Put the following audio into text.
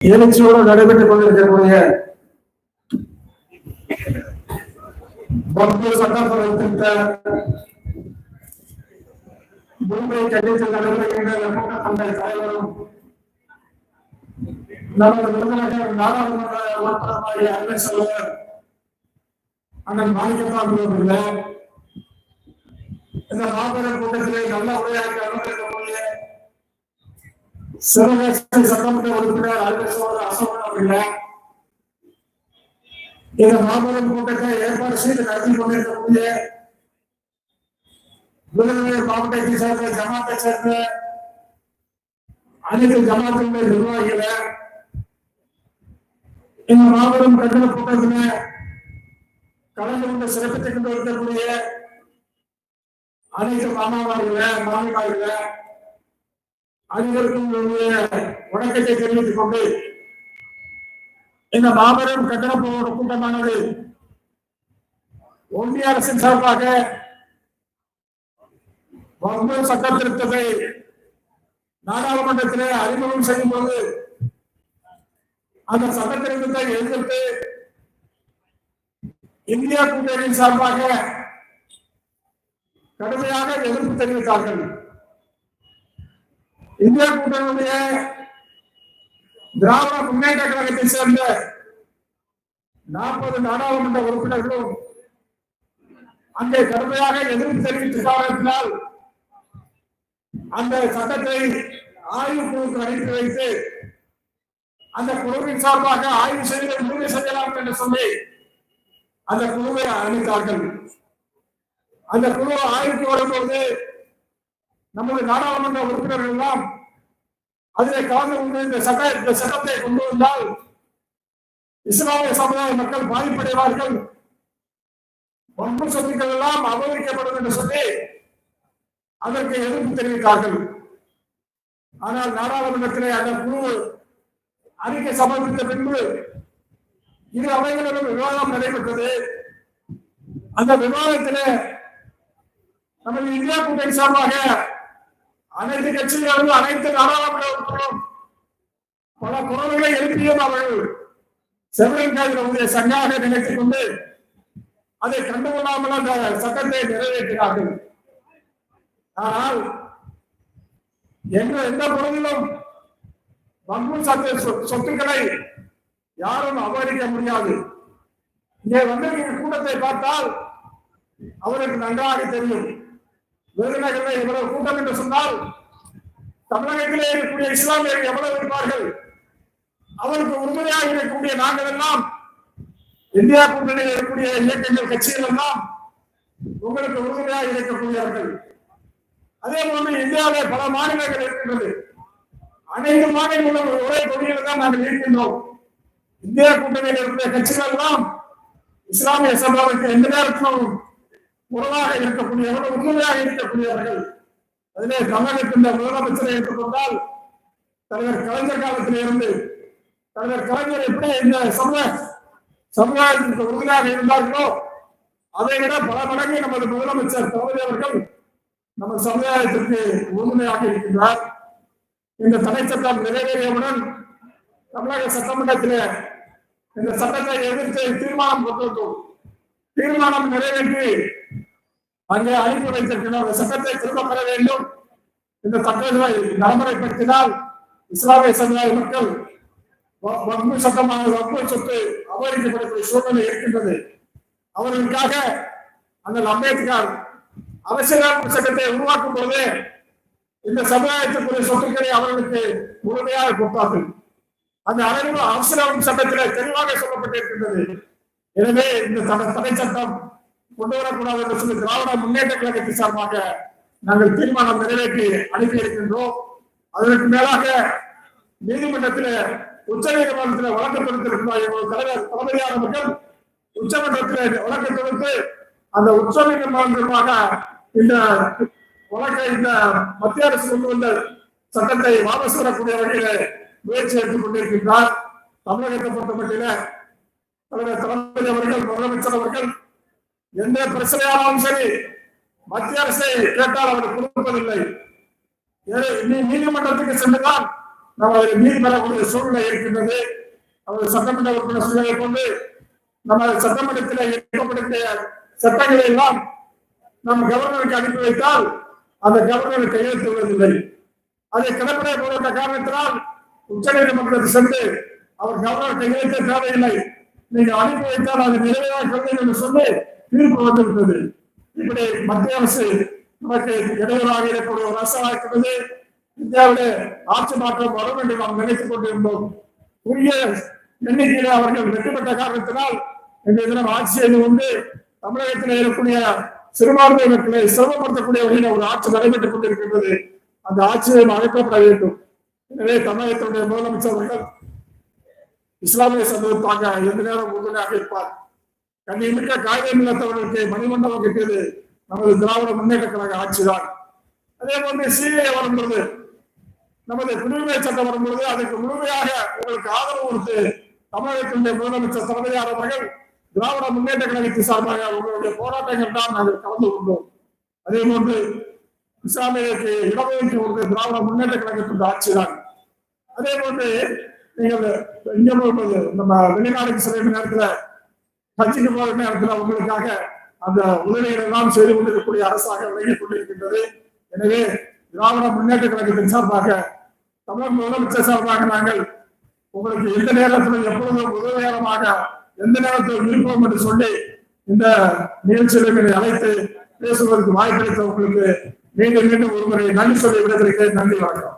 எழுச்சியோடு நடைபெற்றுக் கொண்டிருக்கக்கூடிய சட்டப்பேரவை திட்ட மும்பை கண்டித்து நடைபெறுகின்ற கூட்டத்தந்தை தலைவரும் நமது விருந்தினர் நாடாளுமன்ற உறுப்பினராகிய அன்பை செல்வர் அண்ணன் மாணிக்கத்தான் அவர்கள் இந்த மாபெரும் கூட்டத்திலே நல்ல உரையாற்றி அனுமதிக்கக்கூடிய சிவகங்கை சட்டமன்ற உறுப்பினர் அன்பேஸ்வரர் அசோகன் அவர்கள் இந்த மாபெரும் கூட்டத்தை ஏற்பாடு செய்து நடத்தி கொண்டிருக்கக்கூடிய விருதுநகர் மாவட்டத்தை சேர்ந்த ஜமாத்தை சேர்ந்த அனைத்து ஜமாத்தினுடைய நிர்வாகிகளை இந்த மாபெரும் கட்டண கூட்டத்தில் கலந்து கொண்டு சிறப்பித்துக் கொண்டு இருக்கக்கூடிய அனைத்து மாணவர்களை அனைவருக்கும் வணக்கத்தை தெரிவித்துக் கொண்டு இந்த மாபெரும் கட்டண கூட்டமானது ஒன்றிய அரசின் சார்பாக சட்ட திருத்தத்தை நாடாளுமன்றத்திலே அறிமுகம் செய்யும் போது அந்த சட்ட திருத்தத்தை எதிர்த்து இந்தியா கூட்டணியின் சார்பாக கடுமையாக எதிர்ப்பு தெரிவித்தார்கள். இந்தியா கூட்டணியுடைய திராவிட முன்னேற்ற கழகத்தை சேர்ந்த 40 நாடாளுமன்ற உறுப்பினர்களும் அங்கே கடுமையாக எதிர்ப்பு தெரிவித்த காரணத்தினால் அந்த சட்டத்தை ஆய்வு குழுக்கு அனுப்பி வைத்து அந்த குழுவின் சார்பாக ஆய்வு செய்து முடிவு செய்யலாம் என்று சொல்லி அந்த குழுவை அளித்தார்கள். அந்த குழு ஆய்வுக்கு வரும்போது நமது நாடாளுமன்ற உறுப்பினர்கள் எல்லாம் அதிலே கலந்து கொண்டு இந்த சட்டத்தை கொண்டு வந்தால் இஸ்லாமிய சமுதாய மக்கள் பாதிப்படைவார்கள், வன்பு சொத்துக்கள் எல்லாம் அபகரிக்கப்படும் என்று சொல்லி அதற்கு எதிர்ப்பு தெரிவித்தார்கள். ஆனால் நாடாளுமன்றத்திலே அந்த குழு அறிக்கை சமர்ப்பித்த பின்பு இரு அவைகளிலும் விவாதம் நடைபெற்றது. அந்த விவாதத்திலே நமது இந்தியா கூட்டணி சார்பாக அனைத்து கட்சிகளும் அனைத்து நாடாளுமன்ற உறுப்பினரும் பல குரல்களை எழுப்பியும் அவர்கள் செவரன்காவினுடைய சங்காக நினைத்துக் கொண்டு அதை கண்டுகொள்ளாமல் அந்த சட்டத்தை நிறைவேற்றினார்கள். ஆனால் எந்த பொருளிலும் வன்பு சொத்துக்களை யாரும் அபகரிக்க முடியாது. இங்கே வந்திருக்கிற கூட்டத்தை பார்த்தால் அவருக்கு நன்றாக தெரியும். விருதுநகரில் இவ்வளவு கூட்டம் என்று சொன்னால் தமிழகத்திலே இருக்கக்கூடிய இஸ்லாமியர்கள் எவ்வளவு இருப்பார்கள். அவருக்கு உறுதுணையாக இருக்கக்கூடிய நாங்கள் எல்லாம் இந்தியா கூட்டணியில் இருக்கக்கூடிய இயக்கங்கள் கட்சிகள் எல்லாம் உங்களுக்கு உறுதுணையாக இருக்கக்கூடியவர்கள். அதே போன்று இந்தியாவில் பல மாநிலங்கள் இருக்கின்றது. அனைத்து மாநிலங்களும் ஒரே கொடியில் தான் நாங்கள் இருக்கின்றோம். இந்தியா கூட்டணியில் இருக்கிற கட்சிகள் எல்லாம் இஸ்லாமிய சமூகத்துக்கு எந்த நேரத்திலும் உறவாக இருக்கக்கூடியவர்கள், உண்மையாக இருக்கக்கூடியவர்கள். அதிலே தமிழகத்தின் முதலமைச்சரை எடுத்துக்கொண்டால் தலைவர் கலைஞர் காலத்தில் இருந்து தலைவர் கலைஞர் எப்படி இந்த சமுதாயத்திற்கு உறுதியாக இருந்தார்களோ அதை விட பல மடங்கு நமது முதலமைச்சர் தளபதி அவர்கள் நமது சமுதாயத்திற்கு உறுதுணையாக இருக்கின்றார். இந்த தடை சட்டம் நிறைவேறியவுடன் தமிழக சட்டமன்றத்தில் இந்த சட்டத்தை எதிர்த்து தீர்மானம் கொண்டு வந்தோம். தீர்மானம் நிறைவேற்றி அங்கே அனுப்பி வைத்திருக்கிறோம். இந்த சட்டத்தை திரும்ப பெற வேண்டும். இந்த சட்டங்களை நடைமுறைப்படுத்தினால் இஸ்லாமிய சமுதாய மக்கள் வன்பு சட்டமான வன்பு சொத்து அபகரிக்கப்படக்கூடிய சூழ்நிலை இருக்கின்றது. அவர்களுக்காக அந்த அம்பேத்கர் அரசியலமைப்பு சட்டத்தை உருவாக்கும் போது இந்த சமுதாயத்திற்குரிய சொத்துக்களை அவர்களுக்கு முழுமையாக கொடுத்தார்கள். அந்த அரசியலமைப்பு சட்டத்தில் தெளிவாக சொல்லப்பட்டிருக்கின்றது. எனவே இந்த தடை சட்டம் கொண்டு வரக்கூடாது என்று சொல்லி திராவிட முன்னேற்ற கழகத்தின் சார்பாக நாங்கள் தீர்மானம் நிறைவேற்றி அனுப்பி இருக்கின்றோம். அதற்கு மேலாக நீதிமன்றத்தில் உச்ச நீதிமன்றத்தில் வழக்கு தொடுத்திருக்கிறார். தலைவர் தளபதியானவர்கள் உச்சமன்றத்தில் வழக்கு தொடுத்து அந்த உச்ச நீதிமன்றமாக இந்த வழக்கை இந்த மத்திய அரசு கொண்டு வந்த சட்டத்தை வாபஸ் பெறக்கூடிய வகையில் முயற்சி எடுத்துக் கொண்டிருக்கின்றார். தமிழகத்தை பொறுத்தமட்டில தலைவர் தளபதி அவர்கள், முதலமைச்சர் அவர்கள் எந்த பிரச்சனையானாலும் சரி மத்திய அரசை கேட்டால் அவர் கொடுப்பதில்லை. நீதிமன்றத்துக்கு சென்றுதான் நம்ம அதில் நீதி பெறக்கூடிய சூழ்நிலை இருக்கின்றது. அவர் சட்டமன்ற உறுப்பினர் சூழ்நிலை கொண்டு நம்ம சட்டமன்றத்தில் இயக்கப்படுகிற சட்டங்களை எல்லாம் நம்ம கவர்னருக்கு அனுப்பி வைத்தால் அந்த கவர்னர் கையெழுத்து விடுவதில்லை. அதை கடற்படை போன்ற காரணத்தினால் உச்ச நீதிமன்றத்தில் சென்று அவர் கவர்னர் கையெழுத்த தேவையில்லை, நீங்க அனுப்பி வைத்தால் அது நிறைவேறாக என்று சொல்லி தீர்ப்பு வந்திருக்கிறது. இப்படி மத்திய அரசு நமக்கு இடையூறாக இருக்கக்கூடிய ஒரு அரசாக இருக்கிறது. இந்தியாவிலே ஆட்சி மாற்றம் வரும் என்று நாம் நினைத்துக் கொண்டிருந்தோம். உரிய எண்ணிக்கையிலே அவர்கள் வெற்றி பெற்ற காரணத்தினால் இன்றைய தினம் ஆட்சி செய்து கொண்டு தமிழகத்தில் இருக்கக்கூடிய சிறுபான்மை மக்களை சிரமப்படுத்தக்கூடிய வகையில் ஒரு ஆட்சி நடைபெற்றுக் கொண்டிருக்கின்றது. அந்த ஆட்சியை அழைக்கப்பட வேண்டும். எனவே தமிழகத்தினுடைய முதலமைச்சர் அவர்கள் இஸ்லாமிய சமூகத்தாக எந்த நேரம் உறுதுணையாக இருப்பார். கண்ணியமிக்க காகிதம் இல்லாதவர்களுக்கு மணிமண்டபம் கட்டியது நமது திராவிட முன்னேற்ற கழக ஆட்சிதான். அதே போன்று சிஏ வரும்பொழுது, நமது குடியுரிமை சட்டம் வரும்பொழுது அதுக்கு முழுமையாக உங்களுக்கு ஆதரவு கொடுத்து தமிழகத்தினுடைய முதலமைச்சர் தலைமையார் அவர்கள் திராவிட முன்னேற்ற கழகத்தின் சார்பாக உங்களுடைய போராட்டங்கள் தான் நாங்கள் கலந்து கொண்டோம். அதே போன்று இஸ்லாமியருக்கு இடஒதுக்கீடு கொடுத்த திராவிட முன்னேற்ற கழகத்தின் ஆட்சிதான். அதே போன்று நீங்கள் இங்க நம்ம வெளிநாடுக்கு செல்ல நேரத்துல கட்சிக்கு போற நேரத்துல உங்களுக்காக அந்த உதவிகள் எல்லாம் செய்து கொண்டிருக்கக்கூடிய அரசாக விளங்கிக் கொண்டிருக்கின்றது. எனவே திராவிட முன்னேற்ற கழகத்தின் சார்பாக தமிழக முதலமைச்சர் சார்பாக நாங்கள் உங்களுக்கு எந்த நேரத்திலும் எப்பொழுதும் உதவிகரமாக எந்த நேரத்தில் இருப்போம் என்று சொல்லி இந்த நிகழ்ச்சிகளை அழைத்து பேசுவதற்கு வாய்ப்பளித்த உங்களுக்கு மீண்டும் மீண்டும் ஒருமுறை நன்றி சொல்லி விடுவதற்கு நன்றி வணக்கம்.